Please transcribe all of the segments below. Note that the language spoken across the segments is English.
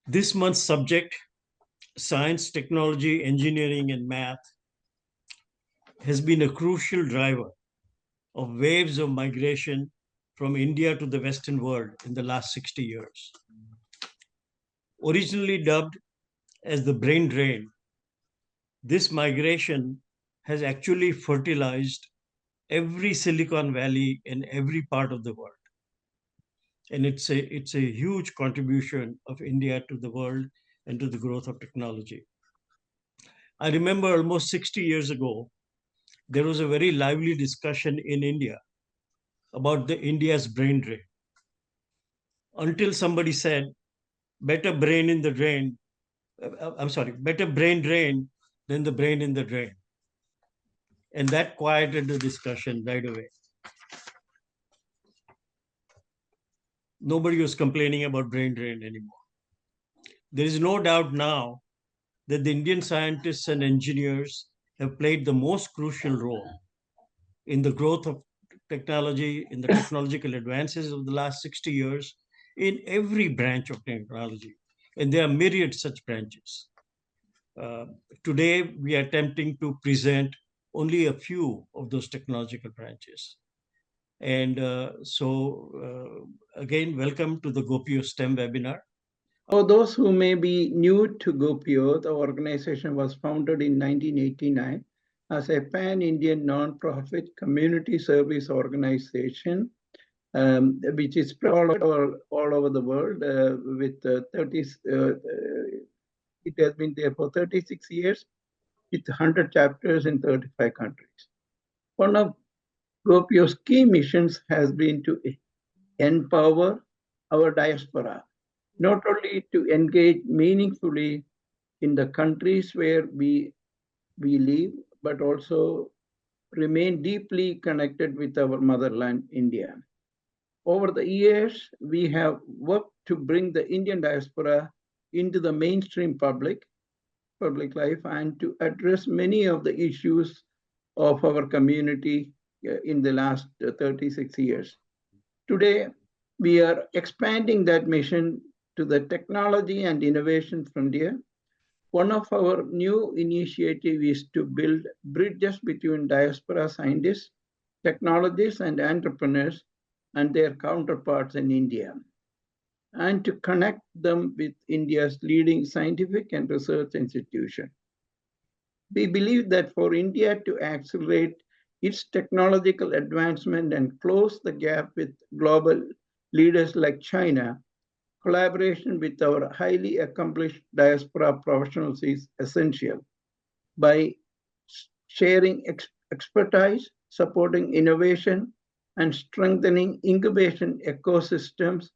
This month's subject, science, technology, engineering, and math, has been a crucial driver of waves of migration from India to the Western world in the last 60 years. Originally dubbed as the brain drain, this migration has actually fertilized every Silicon Valley in every part of the world. And it's a huge contribution of India to the world and to the growth of technology. I remember almost 60 years ago, there was a very lively discussion in India about the India's brain drain. Until somebody said, better brain in the drain, I'm sorry, better brain drain than the brain in the drain. And that quieted the discussion right away. Nobody was complaining about brain drain anymore. There is no doubt now that the Indian scientists and engineers have played the most crucial role in the growth of technology, in the technological advances of the last 60 years, in every branch of technology. And there are myriad such branches. Uh, Today, we are attempting to present only a few of those technological branches. And again, welcome to the GOPIO STEM webinar. For those who may be new to GOPIO, the organization was founded in 1989 as a pan-Indian non-profit community service organization, which is spread all over the world with 30. It has been there for 36 years with 100 chapters in 35 countries. One of GOPIO's key missions has been to empower our diaspora, not only to engage meaningfully in the countries where we live, but also remain deeply connected with our motherland, India. Over the years, we have worked to bring the Indian diaspora into the mainstream public life and to address many of the issues of our community in the last 36 years. Today, we are expanding that mission to the technology and innovation frontier. One of our new initiatives is to build bridges between diaspora scientists, technologists, and entrepreneurs and their counterparts in India, and to connect them with India's leading scientific and research institution. We believe that for India to accelerate its technological advancement and close the gap with global leaders like China, collaboration with our highly accomplished diaspora professionals is essential. By sharing expertise, supporting innovation, and strengthening incubation ecosystems,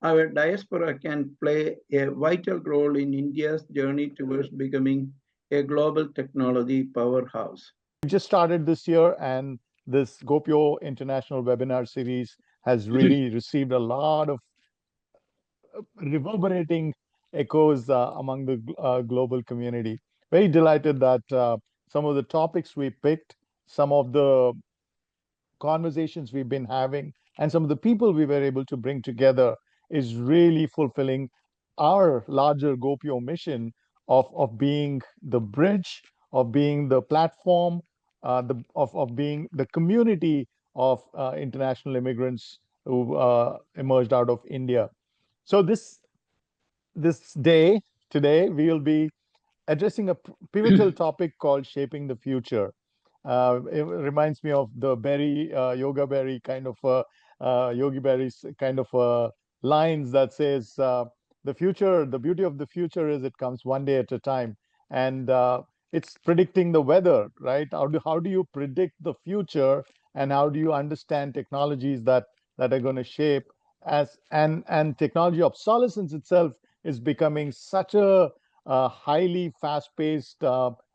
our diaspora can play a vital role in India's journey towards becoming a global technology powerhouse. We just started this year, and this GOPIO International Webinar Series has really received a lot of reverberating echoes among the global community. Very delighted that some of the topics we picked, some of the conversations we've been having, and some of the people we were able to bring together is really fulfilling our larger GOPIO mission of being the bridge, of being the platform, of being the community of international immigrants who emerged out of India. So this day, today, we'll be addressing a pivotal topic called shaping the future. It reminds me of the berry, yoga berry kind of Yogi Berry's kind of lines that says, the future, the beauty of the future is it comes one day at a time. And it's predicting the weather, right? How do you predict the future, and how do you understand technologies that are going to shape and technology obsolescence itself is becoming such a highly fast-paced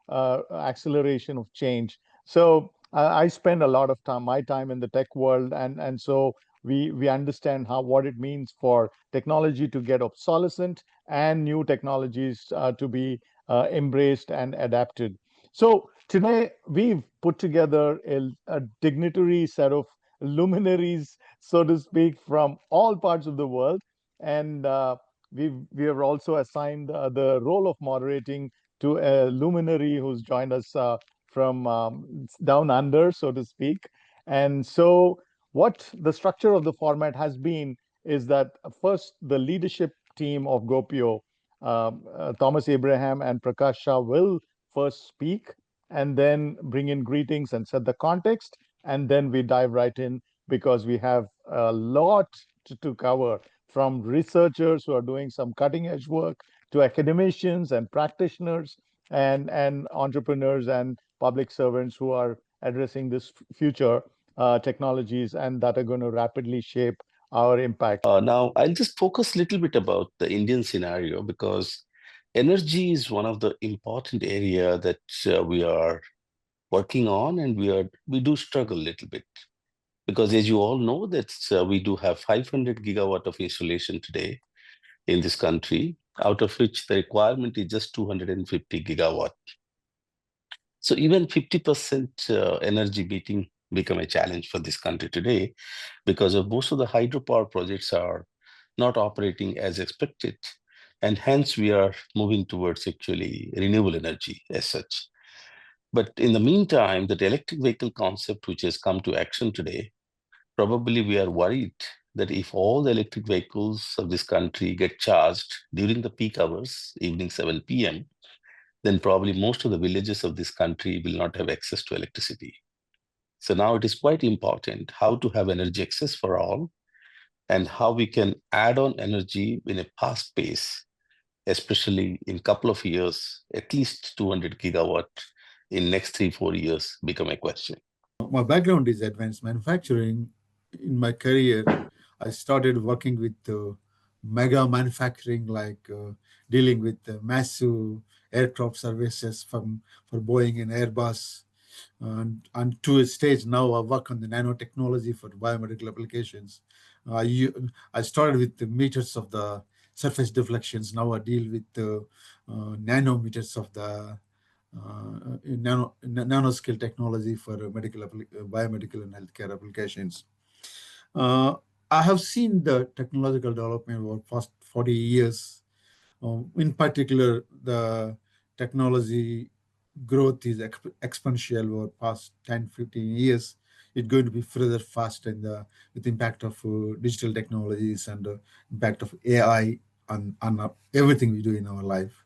acceleration of change. So I spend a lot of my time in the tech world, and so we understand what it means for technology to get obsolescent and new technologies to be embraced and adapted. So today we've put together a dignitary set of luminaries, so to speak, from all parts of the world, and we have also assigned the role of moderating to a luminary who's joined us from down under, so to speak. And so, what the structure of the format has been is that first the leadership team of GOPIO, Thomas Abraham and Prakash Shah, will first speak and then bring in greetings and set the context. And then we dive right in because we have a lot to cover, from researchers who are doing some cutting edge work to academicians and practitioners and entrepreneurs and public servants who are addressing this future technologies and that are going to rapidly shape our impact. Now, I'll just focus a little bit about the Indian scenario because energy is one of the important area that we are working on, and we do struggle a little bit because, as you all know, that we do have 500 gigawatt of installation today in this country, out of which the requirement is just 250 gigawatt. So even 50% energy beating become a challenge for this country today because of most of the hydropower projects are not operating as expected. And hence we are moving towards actually renewable energy as such. But in the meantime, that electric vehicle concept, which has come to action today, probably we are worried that if all the electric vehicles of this country get charged during the peak hours, evening 7 p.m., then probably most of the villages of this country will not have access to electricity. So now it is quite important how to have energy access for all and how we can add on energy in a fast pace, especially in a couple of years, at least 200 gigawatt in next 3-4 years become a question. My background is advanced manufacturing. In my career, I started working with mega manufacturing, like dealing with massive aircraft services for Boeing and Airbus. And to a stage now, I work on the nanotechnology for biomedical applications. I started with the meters of the surface deflections. Now I deal with the nanometers of the nanoscale technology for biomedical and healthcare applications. I have seen the technological development over past 40 years. In particular, the technology growth is exponential over past 10, 15 years. It's going to be further fast in with the impact of digital technologies and the impact of AI on everything we do in our life.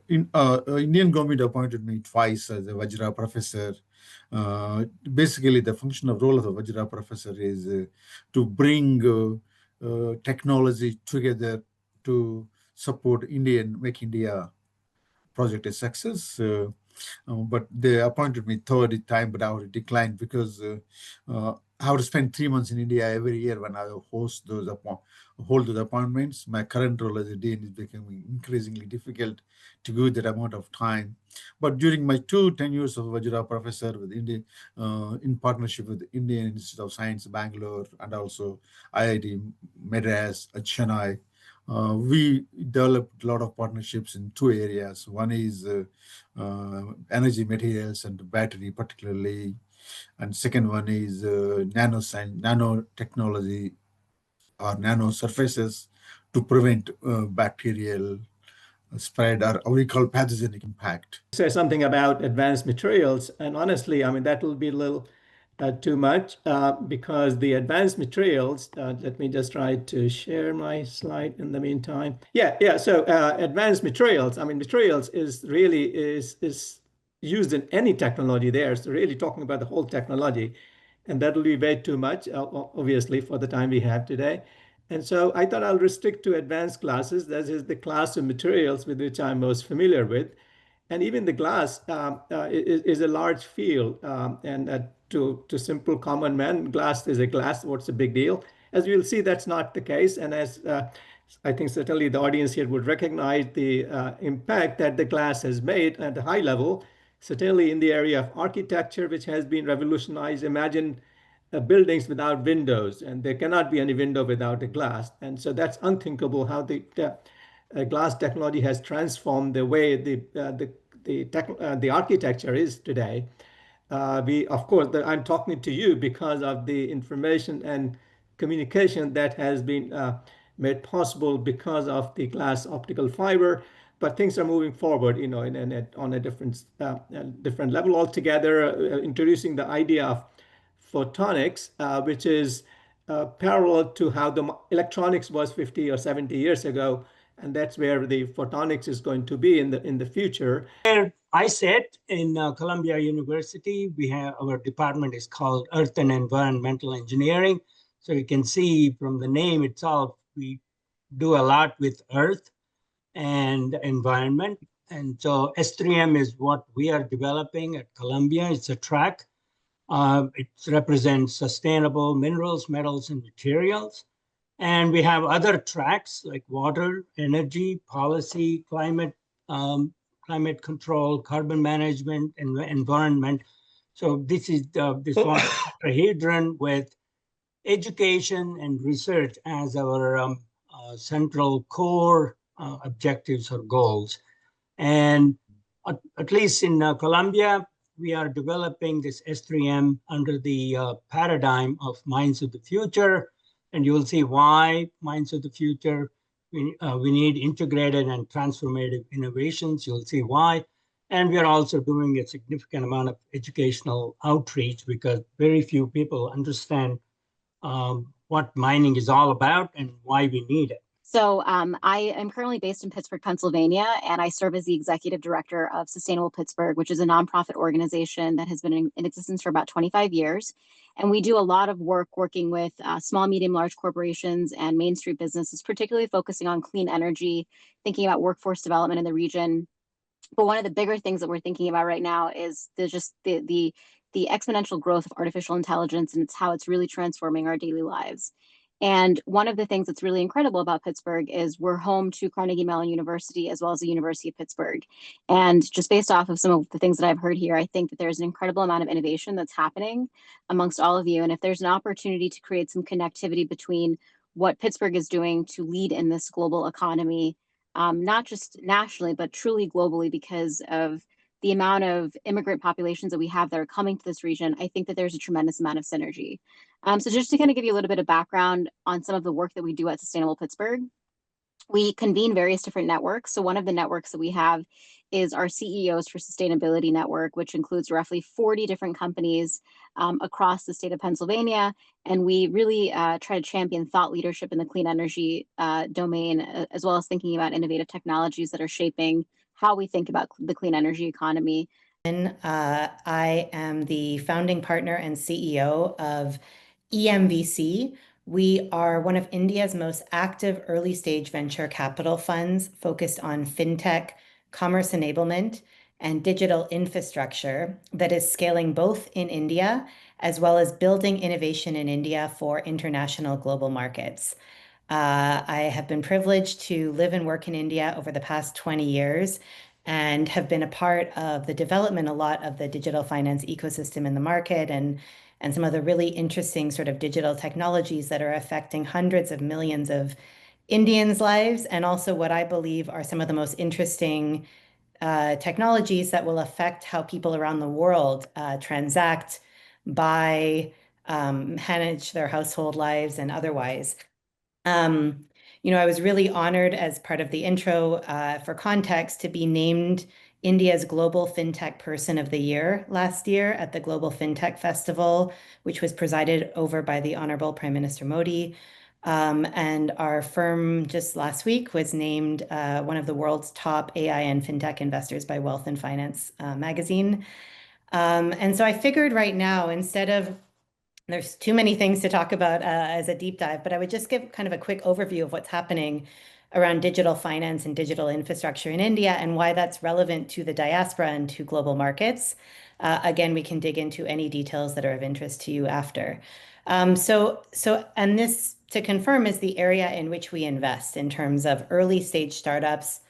Indian government appointed me twice as a Vajra professor. Basically, the function of role of a Vajra professor is to bring technology together to support Make India project a success. But they appointed me third time, but I would decline because I would spend 3 months in India every year when I hold those appointments. My current role as a dean is becoming increasingly difficult to give that amount of time. But during my 2 tenures of Vajra professor with India, in partnership with the Indian Institute of Science, Bangalore, and also IIT Madras at Chennai, we developed a lot of partnerships in 2 areas. One is energy materials and battery particularly, and second one is nanotechnology or nano surfaces to prevent bacterial spread, or we call pathogenic impact. Say something about advanced materials, and honestly, I mean, that will be a little too much because the advanced materials, let me just try to share my slide in the meantime. Yeah. So advanced materials, I mean, materials is really is used in any technology there. So really talking about the whole technology, and that will be way too much, obviously, for the time we have today. And so I thought I'll restrict to advanced classes. That is the class of materials with which I'm most familiar with. And even the glass is a large field. And to simple common man, glass is a glass. What's the big deal? As we'll see, that's not the case. And as I think certainly the audience here would recognize the impact that the glass has made at a high level, certainly in the area of architecture, which has been revolutionized. Imagine buildings without windows, and there cannot be any window without a glass. And so that's unthinkable how the glass technology has transformed the way the architecture is today. Of course, I'm talking to you because of the information and communication that has been made possible because of the glass optical fiber. But things are moving forward, on a different level altogether, introducing the idea of photonics, which is parallel to how the electronics was 50 or 70 years ago, and that's where the photonics is going to be in the future. Where I sit in Columbia University, we have our department is called Earth and Environmental Engineering. So you can see from the name itself, we do a lot with Earth and environment. And so S3M is what we are developing at Columbia. It's a track. It represents sustainable minerals, metals, and materials. And we have other tracks like water, energy, policy, climate control, carbon management, and environment. So this is this one tetrahedron with education and research as our central core objectives or goals. And at least in Colombia, we are developing this S3M under the paradigm of Minds of the Future. And you will see why Minds of the Future. We need integrated and transformative innovations. You'll see why. And we are also doing a significant amount of educational outreach because very few people understand what mining is all about and why we need it. So I am currently based in Pittsburgh, Pennsylvania, and I serve as the executive director of Sustainable Pittsburgh, which is a nonprofit organization that has been in existence for about 25 years. And we do a lot of work working with small, medium, large corporations and Main Street businesses, particularly focusing on clean energy, thinking about workforce development in the region. But one of the bigger things that we're thinking about right now is the exponential growth of artificial intelligence, and it's how it's really transforming our daily lives. And one of the things that's really incredible about Pittsburgh is we're home to Carnegie Mellon University as well as the University of Pittsburgh. And just based off of some of the things that I've heard here, I think that there's an incredible amount of innovation that's happening amongst all of you. And if there's an opportunity to create some connectivity between what Pittsburgh is doing to lead in this global economy, not just nationally, but truly globally, because of the amount of immigrant populations that we have that are coming to this region, I think that there's a tremendous amount of synergy. So just to kind of give you a little bit of background on some of the work that we do at Sustainable Pittsburgh, we convene various different networks. So one of the networks that we have is our CEOs for Sustainability Network, which includes roughly 40 different companies across the state of Pennsylvania. And we really try to champion thought leadership in the clean energy domain, as well as thinking about innovative technologies that are shaping how we think about the clean energy economy. I am the founding partner and CEO of EMVC. We are one of India's most active early stage venture capital funds focused on fintech, commerce enablement, and digital infrastructure that is scaling both in India as well as building innovation in India for international global markets. I have been privileged to live and work in India over the past 20 years and have been a part of the development a lot of the digital finance ecosystem in the market and some of the really interesting sort of digital technologies that are affecting hundreds of millions of Indians' lives, and also what I believe are some of the most interesting technologies that will affect how people around the world transact, buy, manage their household lives, and otherwise. I was really honored as part of the intro for context to be named India's Global FinTech Person of the Year last year at the Global FinTech Festival, which was presided over by the Honorable Prime Minister Modi. And our firm just last week was named one of the world's top AI and FinTech investors by Wealth and Finance magazine. And so I figured right now, instead of there's too many things to talk about as a deep dive, but I would just give kind of a quick overview of what's happening around digital finance and digital infrastructure in India and why that's relevant to the diaspora and to global markets. Again, we can dig into any details that are of interest to you after. And this, to confirm, is the area in which we invest in terms of early stage startups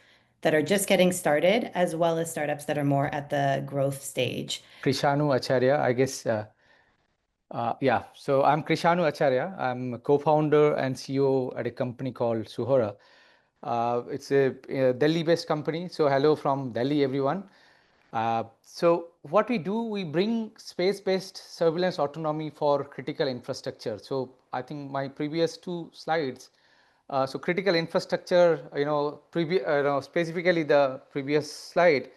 that are just getting started, as well as startups that are more at the growth stage. Krishanu Acharya, I guess. So I'm Krishanu Acharya. I'm a co-founder and CEO at a company called Suhora. It's a Delhi-based company. So hello from Delhi, everyone. So what we do, we bring space-based surveillance autonomy for critical infrastructure. So I think my previous two slides So critical infrastructure, specifically the previous slide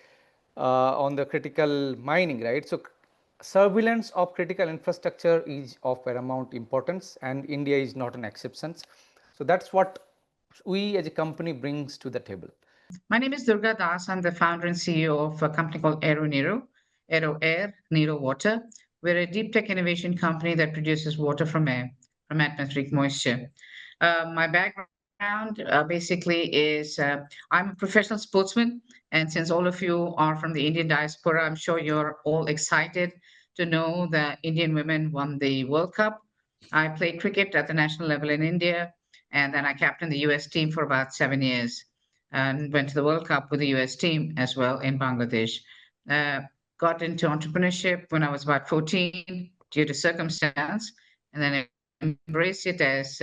on the critical mining, right? So surveillance of critical infrastructure is of paramount importance, and India is not an exception. So that's what we as a company brings to the table. My name is Durga Das. I'm the founder and CEO of a company called Aero Nero, Aero Air, Nero Water. We're a deep tech innovation company that produces water from air, from atmospheric moisture. My background basically is I'm a professional sportsman. And since all of you are from the Indian diaspora, I'm sure you're all excited to know that Indian women won the World Cup. I played cricket at the national level in India, and then I captained the US team for about 7 years and went to the World Cup with the US team as well in Bangladesh. Uh, got into entrepreneurship when I was about 14 due to circumstance, and then embraced it as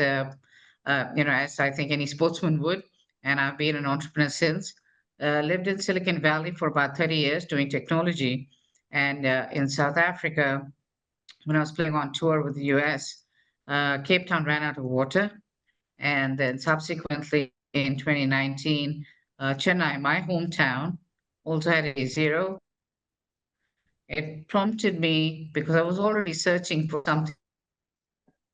as I think any sportsman would. And I've been an entrepreneur since. Lived in Silicon Valley for about 30 years doing technology, and in South Africa when I was playing on tour with the US. Cape Town ran out of water, and then subsequently in 2019, Chennai, my hometown, also had a zero. It prompted me because I was already searching for something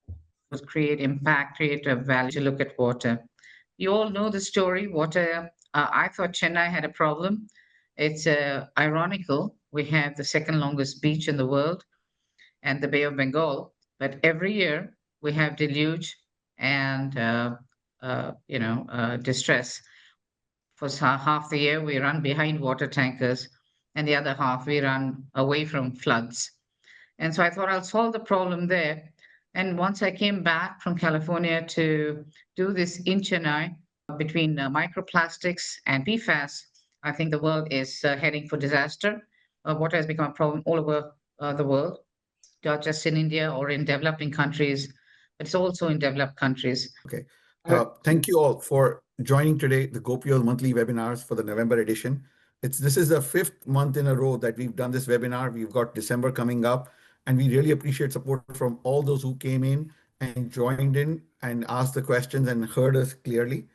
that would create impact, create a value to look at water. You all know the story. Water, I thought Chennai had a problem. It's ironical. We have the second longest beach in the world and the Bay of Bengal, but every year we have deluge and distress. For half the year, we run behind water tankers, and the other half we run away from floods. And so I thought I'll solve the problem there. And once I came back from California to do this in Chennai between microplastics and PFAS, I think the world is heading for disaster. Water has become a problem all over the world, not just in India or in developing countries, but it's also in developed countries. Okay. Thank you all for joining today, the GOPIO monthly webinars for the November edition. This is the 5th month in a row that we've done this webinar. We've got December coming up, and we really appreciate support from all those who came in and joined in and asked the questions and heard us clearly.